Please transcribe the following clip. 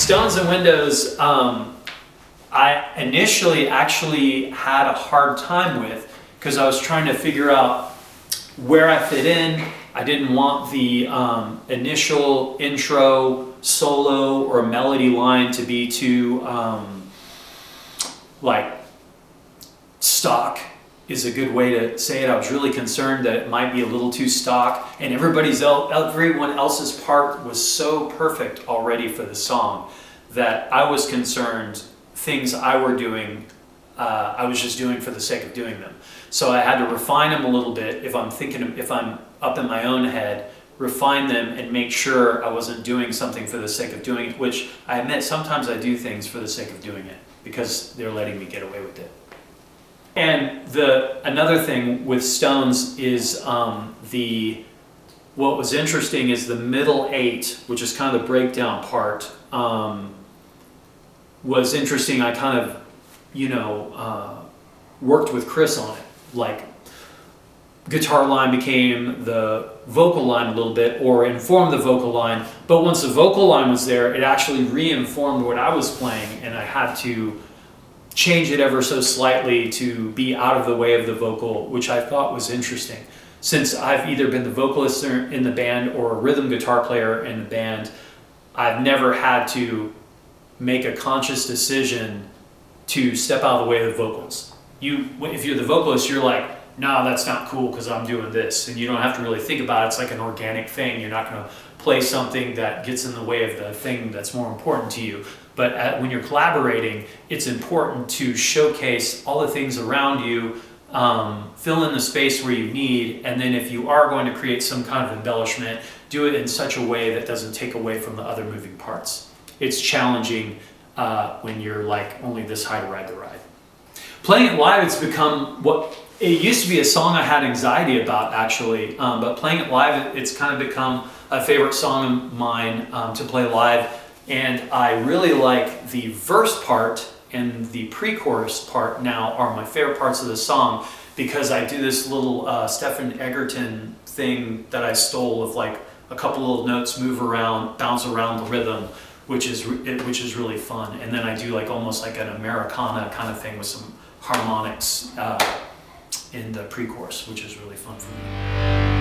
Stones and Windows, I initially actually had a hard time with because I was trying to figure out where I fit in. I didn't want the initial intro solo or melody line to be too like stock is a good way to say it. I was really concerned that it might be a little too stock, and everyone else's part was so perfect already for the song that I was concerned things I were doing, I was just doing for the sake of doing them. So I had to refine them a little bit if I'm up in my own head, refine them and make sure I wasn't doing something for the sake of doing it, which I admit sometimes I do things for the sake of doing it because they're letting me get away with it. And another thing with Stones is what was interesting is the middle 8, which is kind of the breakdown part, was interesting. I kind of, worked with Chris on it. Like, guitar line became the vocal line a little bit, or informed the vocal line. But once the vocal line was there, it actually re-informed what I was playing, and I had to change it ever so slightly to be out of the way of the vocal, which I thought was interesting. Since I've either been the vocalist in the band or a rhythm guitar player in the band, I've never had to make a conscious decision to step out of the way of the vocals. If you're the vocalist, you're like, no, that's not cool because I'm doing this. And you don't have to really think about it. It's like an organic thing. You're not going to play something that gets in the way of the thing that's more important to you. But when you're collaborating, it's important to showcase all the things around you, fill in the space where you need, and then if you are going to create some kind of embellishment, do it in such a way that doesn't take away from the other moving parts. It's challenging when you're like only this high to ride the ride. Playing it live, it's become what it used to be a song I had anxiety about actually, but playing it live, it's kind of become a favorite song of mine to play live. And I really like the verse part and the pre-chorus part now are my favorite parts of the song because I do this little Stephen Egerton thing that I stole of like a couple little notes move around, bounce around the rhythm, which is really fun. And then I do like almost like an Americana kind of thing with some harmonics in the pre-chorus, which is really fun for me.